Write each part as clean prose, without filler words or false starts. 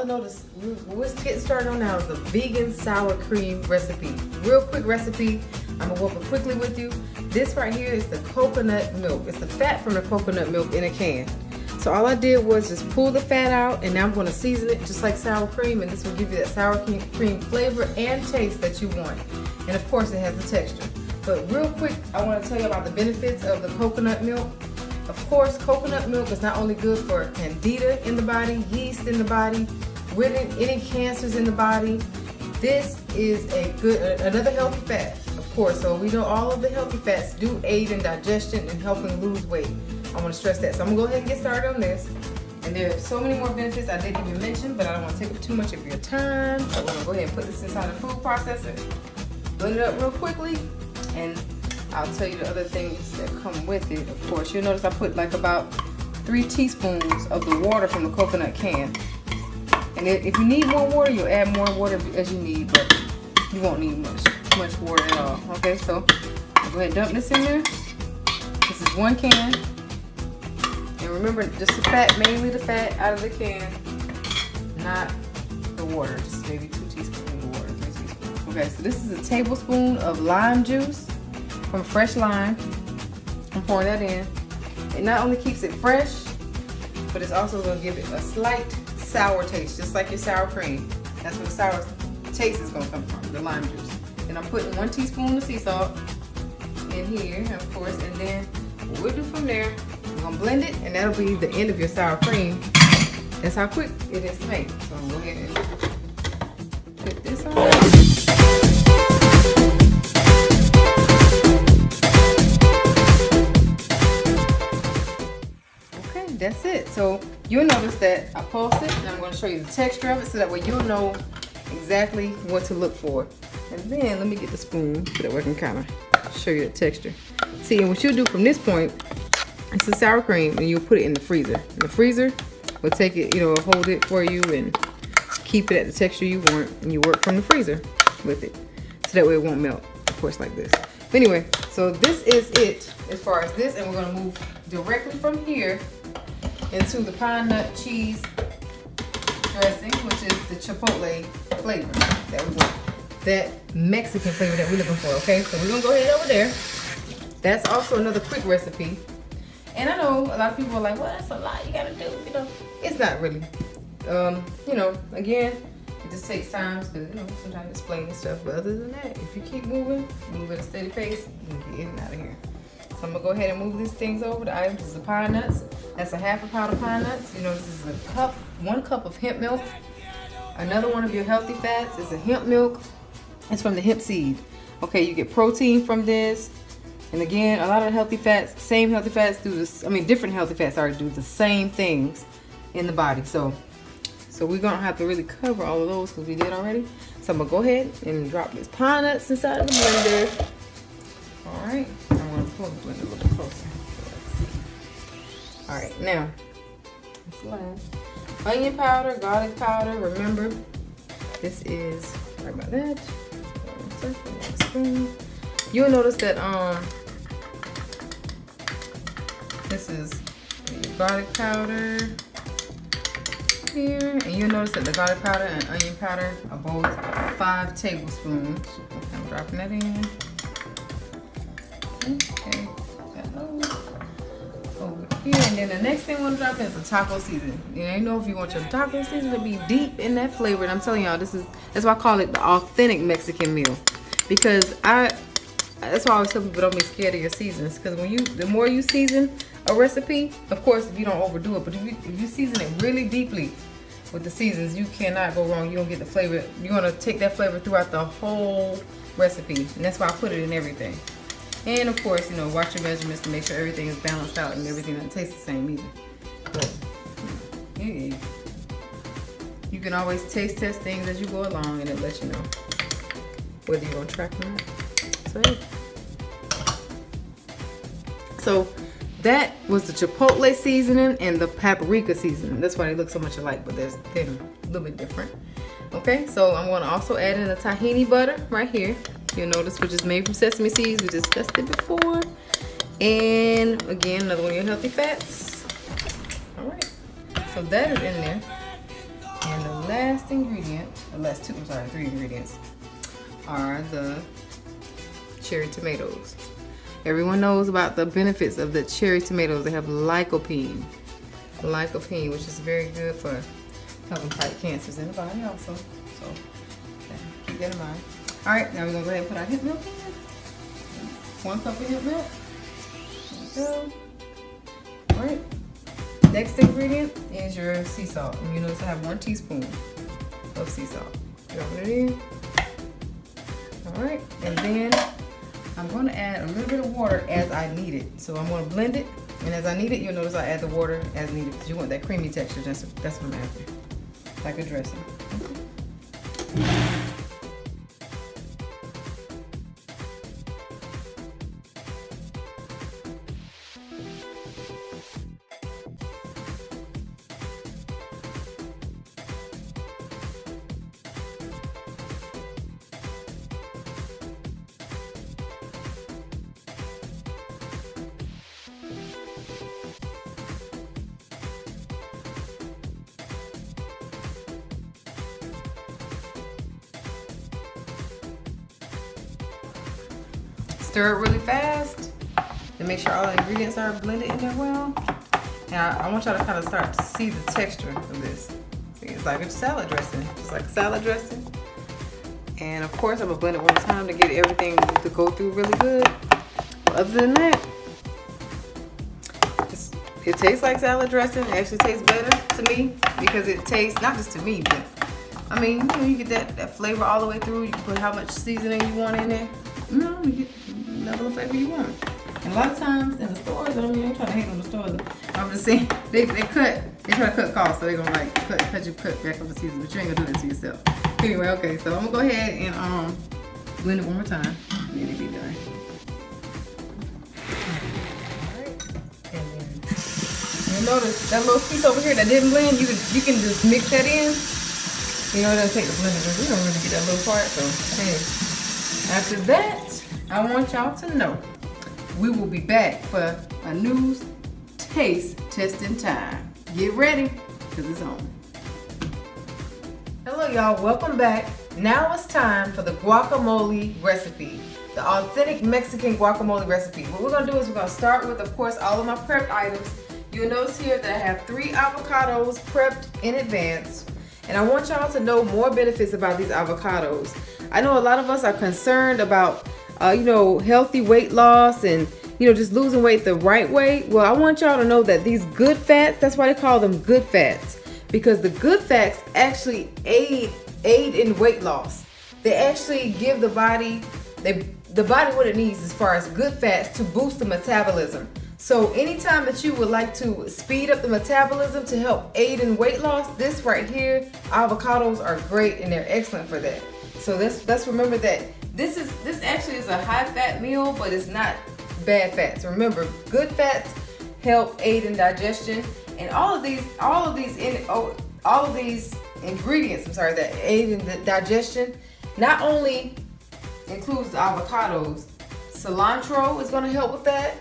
notice, what we're getting started on now is the vegan sour cream recipe. Real quick recipe. I'm gonna go over quickly with you. This right here is the coconut milk. It's the fat from the coconut milk in a can. So all I did was just pull the fat out, and now I'm gonna season it just like sour cream, and this will give you that sour cream flavor and taste that you want. And of course it has the texture. But real quick, I wanna tell you about the benefits of the coconut milk. Of course, coconut milk is not only good for candida in the body, yeast in the body, any cancers in the body. This is another healthy fat, of course. So we know all of the healthy fats do aid in digestion and helping lose weight. I want to stress that. So I'm gonna go ahead and get started on this. And there are so many more benefits I didn't even mention, but I don't want to take up too much of your time. So I'm gonna go ahead and put this inside the food processor, blend it up real quickly, and I'll tell you the other things that come with it. Of course, you'll notice I put like about 3 teaspoons of the water from the coconut can. And if you need more water, you'll add more water as you need, but you won't need much water at all. Okay, so I'll go ahead and dump this in there. This is 1 can. And remember, just the fat, mainly the fat out of the can, not the water. Just maybe 2 teaspoons of water, 3 teaspoons. Okay, so this is a tablespoon of lime juice from fresh lime. I'm pouring that in. It not only keeps it fresh, but it's also going to give it a slight sour taste, just like your sour cream. That's where the sour taste is going to come from, the lime juice. And I'm putting 1 teaspoon of sea salt in here, of course, and then what we'll do from there, we're going to blend it, and that'll be the end of your sour cream. That's how quick it is to make. So I'm going to go ahead and put this on. That's it. So you'll notice that I pulsed it, and I'm going to show you the texture of it so that way you'll know exactly what to look for. And then let me get the spoon so that way I can kind of show you the texture. See, and what you'll do from this point, it's the sour cream, and you'll put it in the freezer. And the freezer will take it, hold it for you and keep it at the texture you want, and you work from the freezer with it. So that way it won't melt, of course, like this. But anyway, so this is it as far as this, and we're going to move directly from here into the pine nut cheese dressing, which is the Chipotle flavor that we want. That Mexican flavor that we're looking for, okay? So we're gonna go ahead over there. That's also another quick recipe. And I know a lot of people are like, well, that's a lot you gotta do, It's not really. Again, it just takes time because, sometimes explaining stuff. But other than that, if you keep moving, move at a steady pace, you can get in and out of here. So I'm gonna go ahead and move these things over. The items is the pine nuts. That's a ½ pound of pine nuts. This is a cup, 1 cup of hemp milk. Another one of your healthy fats is a hemp milk. It's from the hemp seed. Okay, you get protein from this. And again, a lot of healthy fats, same healthy fats do this. Different healthy fats do the same things in the body. So we're gonna have to really cover all of those because we did already. So I'm gonna go ahead and drop these pine nuts inside of the blender. All right. Pull the blender a little closer. All right, now this last onion powder, garlic powder. Remember, this is sorry about that. Spoon. You'll notice that this is garlic powder here, and you'll notice that the garlic powder and onion powder are both 5 tablespoons. Okay, I'm dropping that in. Okay, over here, and then the next thing we're gonna drop in is the taco seasoning. You know, if you want your taco seasoning to be deep in that flavor, and I'm telling y'all, that's why I call it the authentic Mexican meal, because that's why I always tell people don't be scared of your seasons, because the more you season a recipe, of course, if you don't overdo it, but if you season it really deeply with the seasons, you cannot go wrong. You're gonna get the flavor. You're gonna take that flavor throughout the whole recipe, and that's why I put it in everything. And of course, watch your measurements to make sure everything is balanced out and everything doesn't taste the same either. But yeah, you can always taste test things as you go along, and it lets you know whether you're gonna track them or not. So that was the Chipotle seasoning and the paprika seasoning. That's why they look so much alike, but they're a little bit different. Okay, so I'm gonna also add in the tahini butter right here. You'll notice, which is made from sesame seeds. We discussed it before. And again, another one of your healthy fats. All right, so that is in there. And the last ingredient, the last two, I'm sorry, 3 ingredients are the cherry tomatoes. Everyone knows about the benefits of the cherry tomatoes. They have lycopene, which is very good for helping fight cancers in the body also. So keep that in mind. All right, now we're gonna go ahead and put our hemp milk in. 1 cup of hemp milk. There we go. All right. Next ingredient is your sea salt. And you notice I have 1 teaspoon of sea salt. Drop it in. All right, and then I'm going to add a little bit of water as I need it. So I'm going to blend it, and as I need it, you'll notice I add the water as needed because you want that creamy texture. That's what I'm after, like a dressing. Stir it really fast to make sure all the ingredients are blended in there well. Now I want y'all to kind of start to see the texture of this. See, it's like a salad dressing, just like a salad dressing. And of course I'm gonna blend it one time to get everything to go through really good. But other than that, it tastes like salad dressing. It actually tastes better to me because it tastes, not just to me, but I mean, you know, you get that flavor all the way through. You can put how much seasoning you want in there. You know, you get level of flavor you want. And a lot of times in the stores, I don't mean, I'm trying to hate on the stores. I'm just saying they try to cut costs, so they're gonna like cut back up the season, but you ain't gonna do that to yourself. Anyway, okay, so I'm gonna go ahead and blend it one more time, and then it'll be done. Alright, and then you notice that little piece over here that didn't blend, you can just mix that in. You know, it doesn't take the blender, because we don't really get that little part, so hey. After that, I want y'all to know we will be back for a new taste testing time. Get ready, because it's on. Hello y'all, welcome back. Now it's time for the guacamole recipe, the authentic Mexican guacamole recipe. What we're gonna do is we're gonna start with, of course, all of my prepped items. You'll notice here that I have 3 avocados prepped in advance. And I want y'all to know more benefits about these avocados. I know a lot of us are concerned about, healthy weight loss and, just losing weight the right way. Well, I want y'all to know that these good fats, that's why they call them good fats, because the good fats actually aid in weight loss. They actually give the body what it needs as far as good fats to boost the metabolism. So anytime that you would like to speed up the metabolism to help aid in weight loss, this right here, avocados are great and they're excellent for that. So let's remember that this actually is a high fat meal, but it's not bad fats. Remember, good fats help aid in digestion, and all of these ingredients, that aid in the digestion, not only includes the avocados. Cilantro is going to help with that.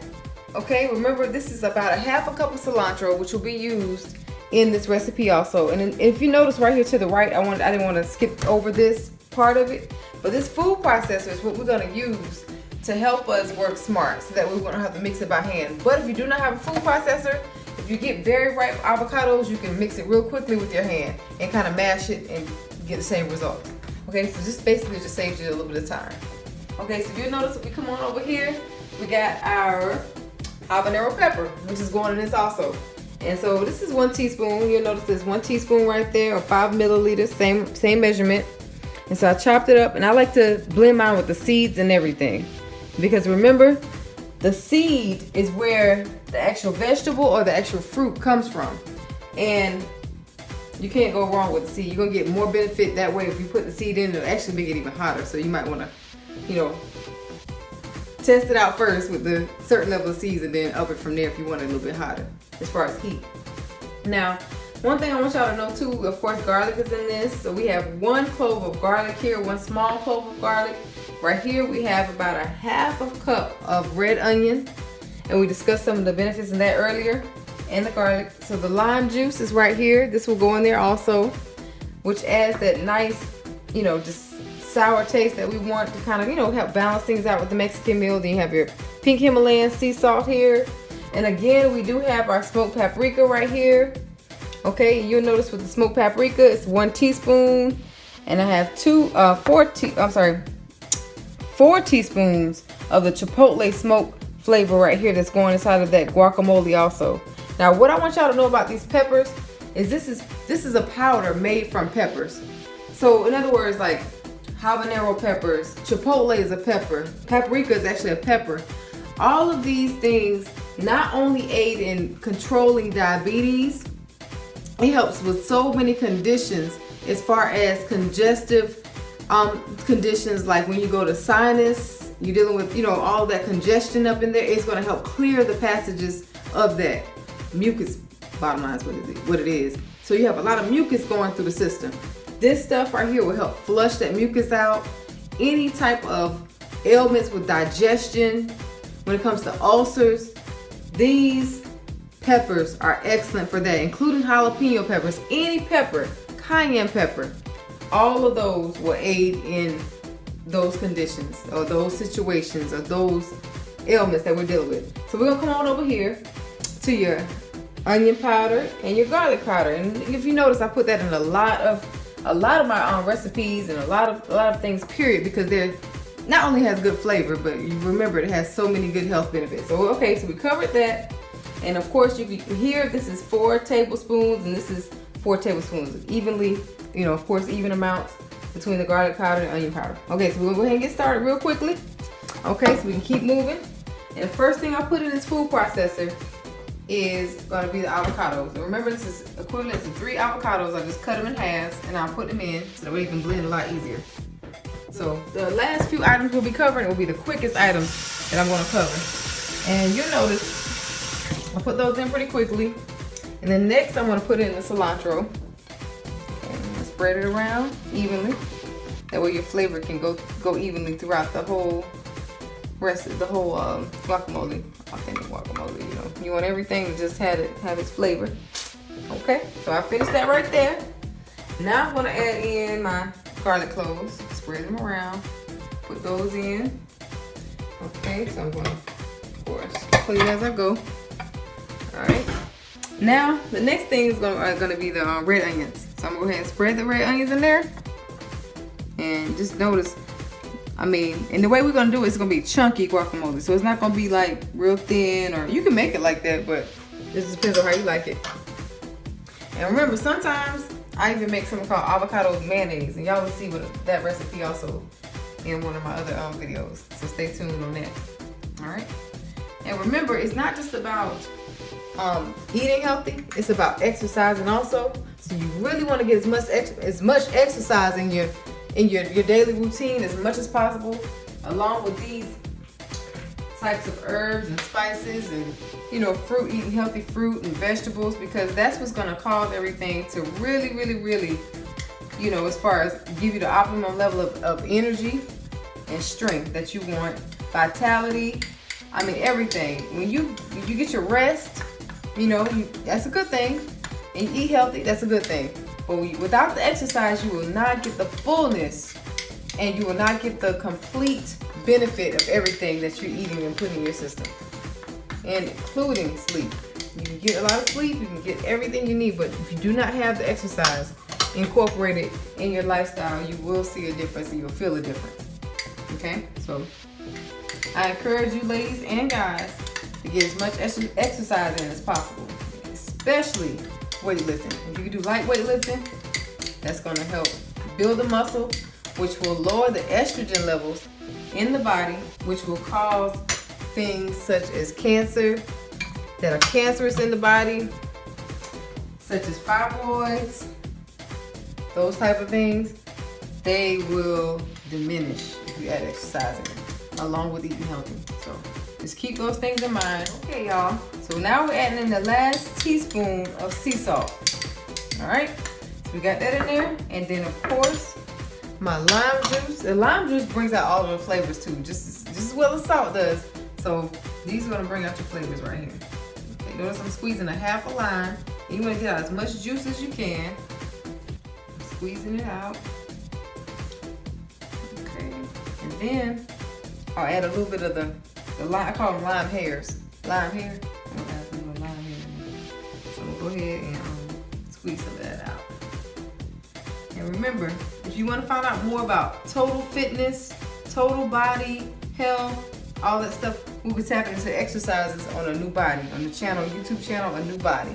Okay, remember this is about a half a cup of cilantro, which will be used in this recipe also. And if you notice right here to the right, I didn't want to skip over this part of it, but this food processor is what we're going to use to help us work smart, so that we won't have to mix it by hand. But if you do not have a food processor, if you get very ripe avocados, you can mix it real quickly with your hand and kind of mash it and get the same result. Okay, so this basically just saves you a little bit of time. Okay, so you'll notice if we come on over here, we got our habanero pepper, which is going in this also. And so this is 1 teaspoon. You'll notice there's 1 teaspoon right there, or 5 milliliters, same measurement. And so I chopped it up, and I like to blend mine with the seeds and everything. Because remember, the seed is where the actual vegetable or the actual fruit comes from. And you can't go wrong with the seed. You're going to get more benefit that way. If you put the seed in, it'll actually make it even hotter. So you might want to, test it out first with the certain level of seeds, and then up it from there if you want it a little bit hotter as far as heat. Now, one thing I want y'all to know too, of course, garlic is in this. So we have 1 clove of garlic here, 1 small clove of garlic. Right here we have about a half a cup of red onion, and we discussed some of the benefits in that earlier, and the garlic. So the lime juice is right here. This will go in there also. which adds that nice, you know, just sour taste that we want to kind of, you know, help balance things out with the Mexican meal. Then you have your pink Himalayan sea salt here. And again, we do have our smoked paprika right here. Okay, you'll notice with the smoked paprika, it's 1 teaspoon. And I have 4 teaspoons of the Chipotle smoke flavor right here that's going inside of that guacamole also. Now, what I want y'all to know about these peppers is this is a powder made from peppers. So in other words, like habanero peppers, Chipotle is a pepper, paprika is actually a pepper. All of these things not only aid in controlling diabetes, it helps with so many conditions as far as congestive conditions, like when you go to sinus, you're dealing with, you know, all that congestion up in there. It's going to help clear the passages of that mucus. Bottom line is what it is. So you have a lot of mucus going through the system. This stuff right here will help flush that mucus out. Any type of ailments with digestion, when it comes to ulcers, these peppers are excellent for that, including jalapeno peppers, any pepper, cayenne pepper. All of those will aid in those conditions or those situations or those ailments that we're dealing with. So we're gonna come on over here to your onion powder and your garlic powder. And if you notice, I put that in a lot of my recipes and a lot of things, period, because they're not only has good flavor, but you remember it has so many good health benefits. So okay, so we covered that. And of course, you can hear this is 4 tablespoons and this is 4 tablespoons, evenly, you know, of course, even amounts between the garlic powder and onion powder. Okay, so we're gonna go ahead and get started real quickly. Okay, so we can keep moving. And the first thing I put in this food processor is gonna be the avocados. And remember, this is equivalent to 3 avocados. I just cut them in halves and I'll put them in so that way you can blend a lot easier. So the last few items we'll be covering will be the quickest items that I'm gonna cover. And you'll notice I'll put those in pretty quickly. And then next I'm gonna put in the cilantro. And spread it around evenly. That way your flavor can go evenly throughout the whole rest of the whole guacamole. Authentic guacamole, you know. You want everything to just have its flavor. Okay, so I finished that right there. Now I'm gonna add in my garlic cloves. Spread them around. Put those in. Okay, so I'm gonna, of course, clean as I go. Alright. Now the next thing is gonna be the red onions. So I'm gonna go ahead and spread the red onions in there. And just notice, I mean, and the way we're gonna do it is gonna be chunky guacamole. So it's not gonna be like real thin, or you can make it like that, but it just depends on how you like it. And remember, sometimes I even make something called avocado mayonnaise, and y'all will see that recipe also in one of my other videos. So stay tuned on that. All right. And remember, it's not just about eating healthy; it's about exercising also. So you really want to get as much exercise in your daily routine as much as possible, along with these types of herbs and spices and, you know, fruit, eating healthy fruit and vegetables, because that's what's going to cause everything to really, you know, as far as give you the optimum level of energy and strength that you want, vitality, I mean everything. When you get your rest, you know, that's a good thing, and you eat healthy, that's a good thing. But without the exercise, you will not get the fullness, and you will not get the complete benefit of everything that you're eating and putting in your system, and including sleep. You can get a lot of sleep, you can get everything you need, but if you do not have the exercise incorporated in your lifestyle, you will see a difference and you'll feel a difference. Okay, so I encourage you, ladies and guys, to get as much exercise in as possible, especially weightlifting. If you can do light weightlifting, that's going to help build the muscle, which will lower the estrogen levels in the body, which will cause things such as cancer that are cancerous in the body, such as fibroids, those type of things. They will diminish if you add exercise in, along with eating healthy. So just keep those things in mind. Okay, y'all. So now we're adding in the last teaspoon of sea salt. All right. So we got that in there, and then of course my lime juice. The lime juice brings out all of the flavors too, just as well as salt does. So these are gonna bring out your flavors right here. Okay, notice I'm squeezing a half a lime. You want to get out as much juice as you can. squeezing it out. Okay, and then I'll add a little bit of the lime. I call them lime hairs. Lime hair. I'm gonna add some lime hair in there. So I'm gonna go ahead and squeeze some of that out. And remember, if you want to find out more about total fitness, total body health, all that stuff, we'll be tapping into exercises on a new body on the channel, YouTube channel, A New Body.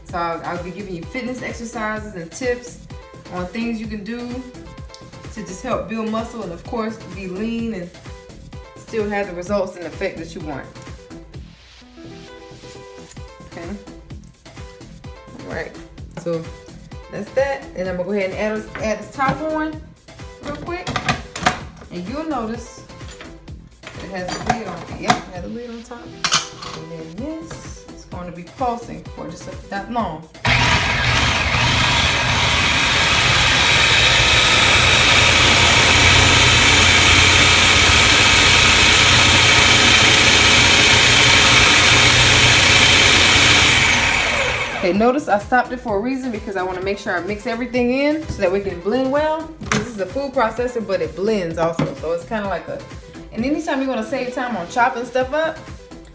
So I'll be giving you fitness exercises and tips on things you can do to just help build muscle and of course be lean and still have the results and effect that you want. Okay. All right. So that's that. And I'm gonna go ahead and add this top on real quick. And you'll notice that it has the lid on it. Yep, it has the lid on top. And then this is going to be pulsing for just that long. Okay, notice I stopped it for a reason because I want to make sure I mix everything in so that we can blend well. This is a food processor, but it blends also. So it's kind of like and anytime you want to save time on chopping stuff up,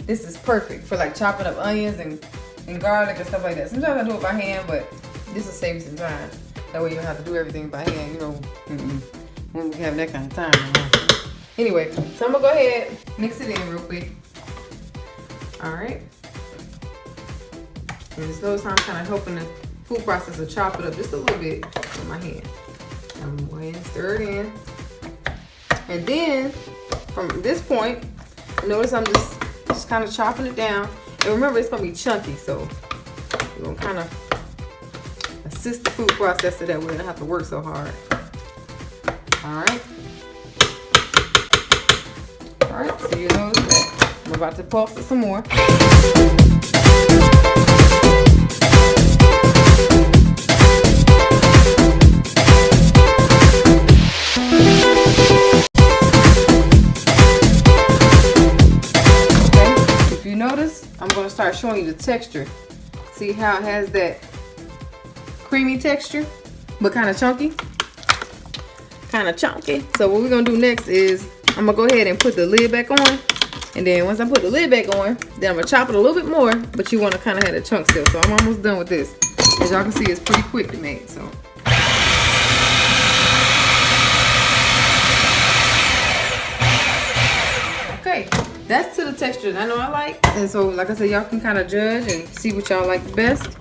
this is perfect for like chopping up onions and garlic and stuff like that. Sometimes I do it by hand, but this will save you some time. That way you don't have to do everything by hand, you know, when we have that kind of time. Anyway, so I'm gonna go ahead, mix it in real quick. All right. And just notice how I'm kind of helping the food processor chop it up just a little bit with my hand. I'm going to go ahead and stir it in. And then, from this point, notice I'm just kind of chopping it down. And remember, it's going to be chunky, so we're going to kind of assist the food processor that we don't have to work so hard. Alright. Alright, so you notice that I'm about to pulse it some more. I'm going to start showing you the texture. See how it has that creamy texture, but kind of chunky? Kind of chunky. So what we're going to do next is I'm going to go ahead and put the lid back on. And then once I put the lid back on, then I'm going to chop it a little bit more, but you want to kind of have the chunk still. So I'm almost done with this. As y'all can see, it's pretty quick to make. So. Okay. That's to the texture that I know I like. And so, like I said, y'all can kind of judge and see what y'all like the best.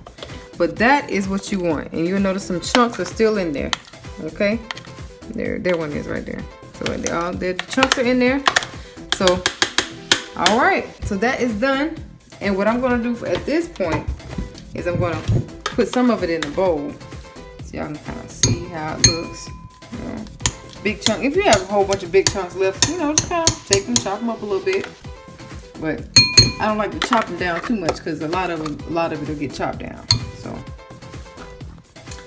But that is what you want. And you'll notice some chunks are still in there. Okay? There one is right there. So the chunks are in there. So, all right. So that is done. And what I'm going to do at this point is I'm going to put some of it in a bowl. So y'all can kind of see how it looks. You know. Big chunk. If you have a whole bunch of big chunks left, you know, just kind of take them, chop them up a little bit. But I don't like to chop them down too much because a lot of it will get chopped down.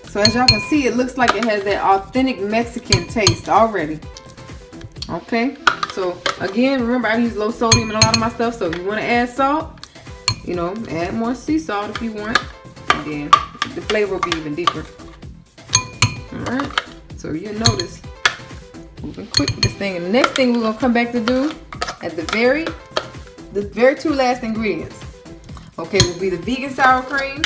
So as y'all can see, it looks like it has that authentic Mexican taste already. Okay. So again, remember I use low sodium in a lot of my stuff. So if you want to add salt, you know, add more sea salt if you want, and then the flavor will be even deeper. All right. So you'll notice. Moving quick with this thing. And the next thing we're gonna come back to do at the very two last ingredients, okay, will be the vegan sour cream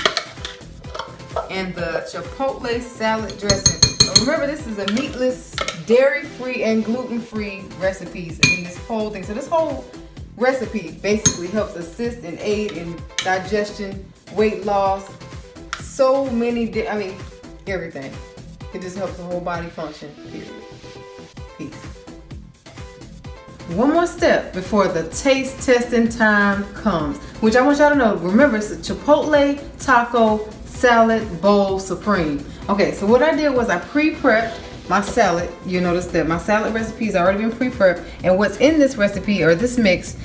and the Chipotle salad dressing. So remember, this is a meatless, dairy-free, and gluten-free recipes in this whole thing. So this whole recipe basically helps assist and aid in digestion, weight loss, so many, I mean, everything. It just helps the whole body function, period. Peace. One more step before the taste testing time comes, which I want y'all to know. Remember, it's a Chipotle Taco Salad Bowl Supreme. Okay, so what I did was I pre-prepped my salad. You notice that my salad recipe has already been pre-prepped, and what's in this recipe or this mix,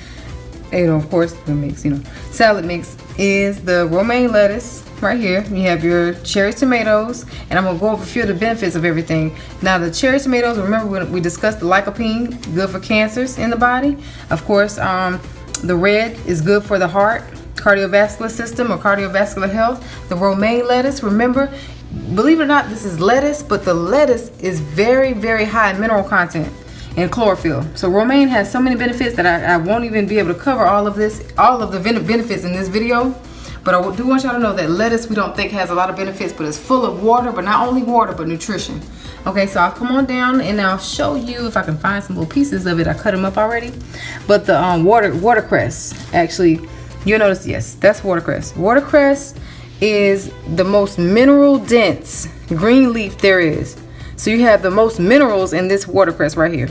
you know, of course, the mix, you know, salad mix is the romaine lettuce. Right here, you have your cherry tomatoes, and I'm gonna go over a few of the benefits of everything. Now, the cherry tomatoes, remember we discussed the lycopene, good for cancers in the body. Of course, the red is good for the heart, cardiovascular system, or cardiovascular health. The romaine lettuce, remember, believe it or not, this is lettuce, but the lettuce is very, very high in mineral content and chlorophyll. So romaine has so many benefits that I won't even be able to cover all of the benefits in this video. But I do want y'all to know that lettuce we don't think has a lot of benefits, but it's full of water, but not only water, but nutrition. Okay, so I'll come on down and I'll show you if I can find some little pieces of it. I cut them up already. But the watercress, actually, you'll notice, yes, that's watercress. Watercress is the most mineral dense green leaf there is. So you have the most minerals in this watercress right here.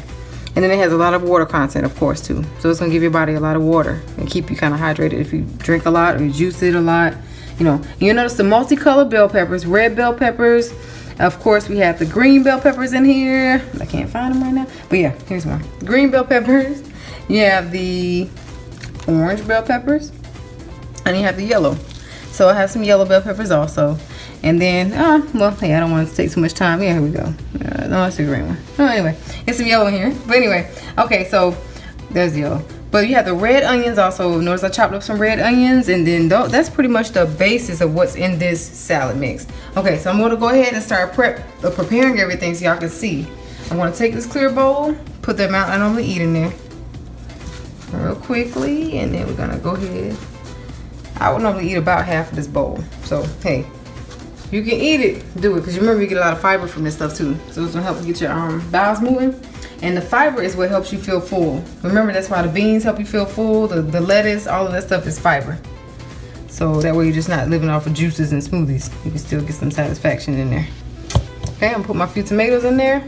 And then it has a lot of water content, of course, too. So it's gonna give your body a lot of water and keep you kind of hydrated if you drink a lot or you juice it a lot. You know, you'll notice the multicolored bell peppers, red bell peppers. Of course, we have the green bell peppers in here. I can't find them right now, but yeah, here's one. Green bell peppers. You have the orange bell peppers, and you have the yellow. So I have some yellow bell peppers also. And then, well, hey, I don't want to take too much time. Yeah, here we go. No, that's the green one. Oh, anyway, it's some yellow in here. But anyway, okay, so there's yellow. But you have the red onions also. Notice I chopped up some red onions, and then that's pretty much the basis of what's in this salad mix. Okay, so I'm going to go ahead and start preparing everything so y'all can see. I'm going to take this clear bowl, put the amount I normally eat in there real quickly, and then we're going to go ahead. I would normally eat about half of this bowl. So, hey, you can eat it, do it, because remember you get a lot of fiber from this stuff too. So it's gonna help you get your bowels moving. And the fiber is what helps you feel full. Remember, that's why the beans help you feel full, the lettuce, all of that stuff is fiber. So that way you're just not living off of juices and smoothies. You can still get some satisfaction in there. Okay, I'm gonna put my few tomatoes in there.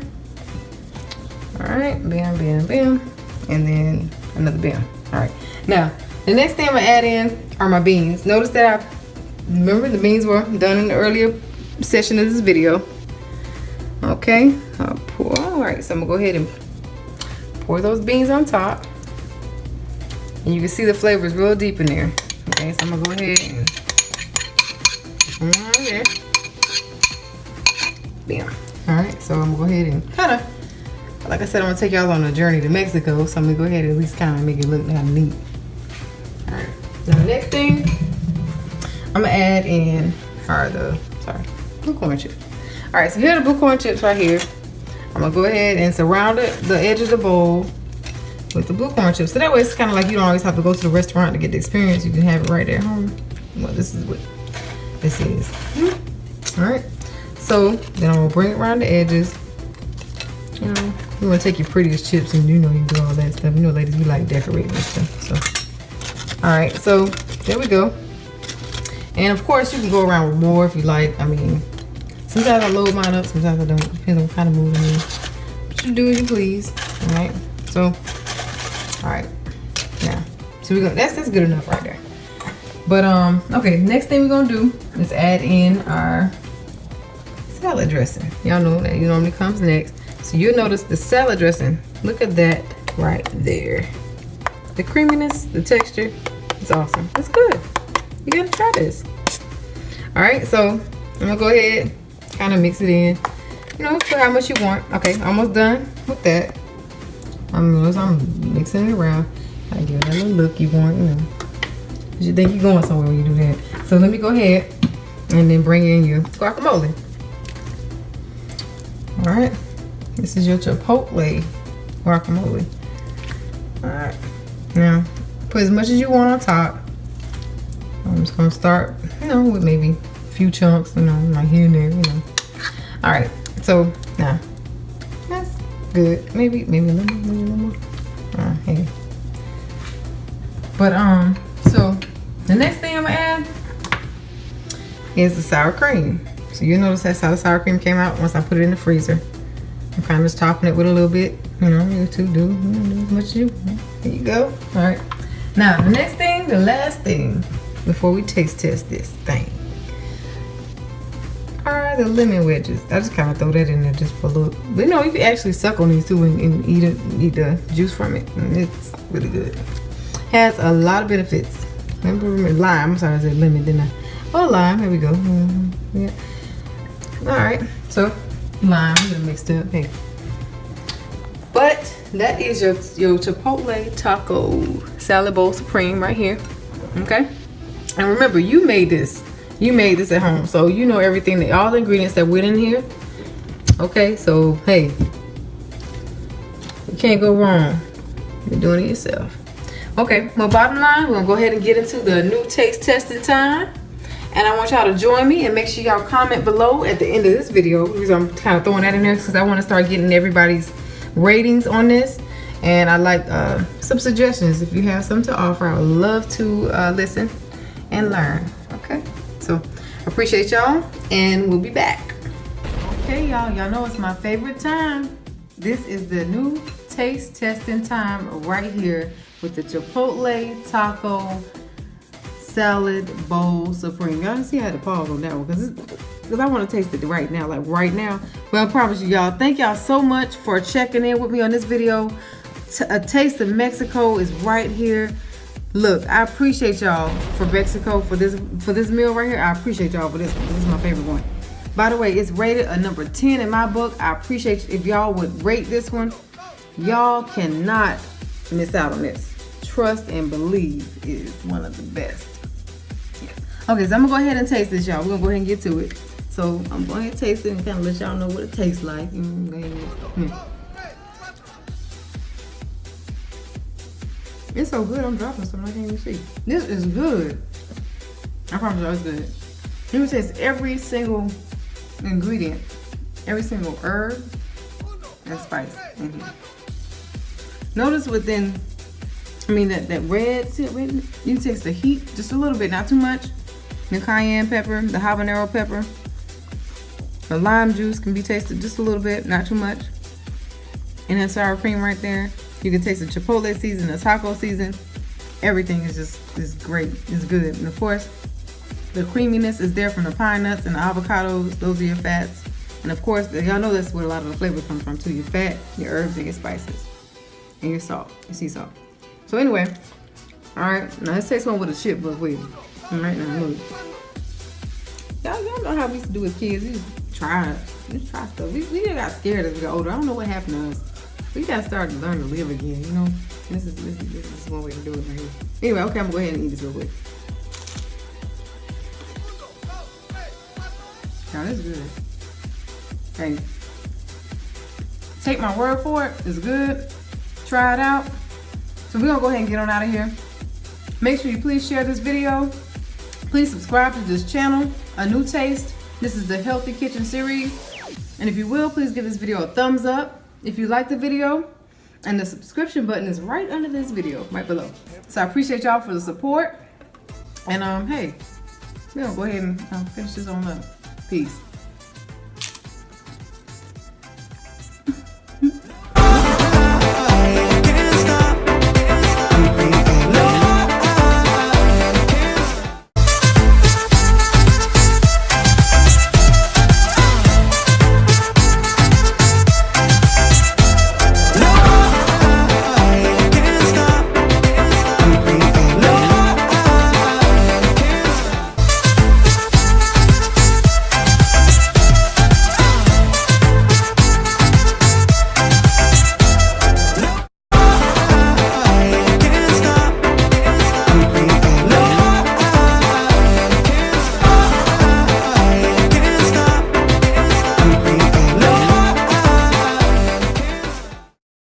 All right, bam, bam, bam. And then another bam. All right, now the next thing I'm gonna add in are my beans. Notice that remember the beans were done in the earlier session of this video. Okay, I'll pour. All right, so I'm gonna go ahead and pour those beans on top, and you can see the flavors real deep in there. Okay, so I'm gonna go ahead and there. Bam. All right, so I'm gonna go ahead and kind of, like I said, I'm gonna take y'all on a journey to Mexico, so I'm gonna go ahead and at least kind of make it look kind of neat. All right, now the next thing I'm gonna add in are the blue corn chips. All right, so here are the blue corn chips right here. I'm gonna go ahead and surround the edge of the bowl with the blue corn chips. So that way it's kind of like you don't always have to go to the restaurant to get the experience. You can have it right there at home. Well, this is what this is. All right, so then I'm gonna bring it around the edges. You know, you wanna take your prettiest chips, and you know you do all that stuff. You know, ladies, we like decorating and stuff. So, all right, so there we go. And of course, you can go around with more if you like. I mean, sometimes I load mine up, sometimes I don't. Depends on what kind of mood I'm in. But you do as you please. All right. So, all right. Now, so we're gonna. That's good enough right there. But okay. Next thing we're gonna do is add in our salad dressing. Y'all know that normally comes next. So you'll notice the salad dressing. Look at that right there. The creaminess, the texture, it's awesome. It's good. You gotta try this. All right, so I'm gonna go ahead, kind of mix it in. You know, for how much you want. Okay, almost done with that. I'm mixing it around. I give it a little look you want, you know. Cause you think you're going somewhere when you do that. So let me go ahead and then bring in your guacamole. All right, this is your Chipotle guacamole. All right, now put as much as you want on top. I'm just gonna start, you know, with maybe a few chunks, you know, right here and there, you know. All right, so now that's good. Maybe a little more. Hey. But so the next thing I'm gonna add is the sour cream. So you'll notice that's how the sour cream came out once I put it in the freezer. I'm kind of just topping it with a little bit, you know, you two do as much as you want. There you go. All right. Now the next thing, the last thing, before we taste test this thing, are the lemon wedges. I just kind of throw that in there just for a look. But you know, you can actually suck on these too and eat the juice from it. And it's really good. Has a lot of benefits. Remember lime? I'm sorry, I said lemon, didn't I? Oh, lime. Here we go. Yeah. All right. So lime, I'm gonna mix it up. Hey. But that is your Chipotle taco salad bowl supreme right here. Okay. And remember, you made this. You made this at home, so you know everything, that all the ingredients that went in here. Okay, so hey, you can't go wrong. You're doing it yourself. Okay, well, bottom line, we're gonna go ahead and get into the new taste testing time. And I want y'all to join me, and make sure y'all comment below at the end of this video, because I'm kind of throwing that in there because I want to start getting everybody's ratings on this. And I'd like some suggestions. If you have something to offer, I would love to listen and learn. Okay, so appreciate y'all, and we'll be back. Okay, y'all know it's my favorite time. This is the new taste testing time right here with the Chipotle Taco Salad Bowl Supreme. Y'all see I had to pause on that one because I want to taste it right now, like right now. But I promise you, y'all, thank y'all so much for checking in with me on this video. A Taste of Mexico is right here. Look, I appreciate y'all for Mexico, for this meal right here. I appreciate y'all for this one. This is my favorite one. By the way, it's rated a number 10 in my book. I appreciate if y'all would rate this one. Y'all cannot miss out on this. Trust and believe is one of the best. Okay, so I'm gonna go ahead and taste this, y'all. We're gonna go ahead and get to it. So I'm going to taste it and kind of let y'all know what it tastes like. It's so good, I'm dropping some, I can't even see. This is good. I promise y'all it's good. You can taste every single ingredient, every single herb and spice in here. Notice within, that red, you can taste the heat just a little bit, not too much. The cayenne pepper, the habanero pepper, the lime juice can be tasted just a little bit, not too much. And then sour cream right there. You can taste the Chipotle season, the taco season. Everything is great, it's good. And of course, the creaminess is there from the pine nuts and the avocados. Those are your fats. And of course, y'all know that's where a lot of the flavor comes from too. Your fat, your herbs, and your spices. And your salt, your sea salt. So anyway, all right, now let's taste one with a chip book with you. All right, now look. Y'all know how we used to do as kids. We used to try stuff. We just got scared as we got older. I don't know what happened to us. We gotta start to learn to live again, you know? This is one way to do it right here. Anyway, okay, I'm gonna go ahead and eat this real quick. Now this is good. Hey, take my word for it. It's good. Try it out. So we're gonna go ahead and get on out of here. Make sure you please share this video. Please subscribe to this channel, A New Taste. This is the Healthy Kitchen series. And if you will, please give this video a thumbs up if you like the video. And the subscription button is right under this video, right below. So I appreciate y'all for the support. And hey, we're gonna go ahead and finish this on up. Peace.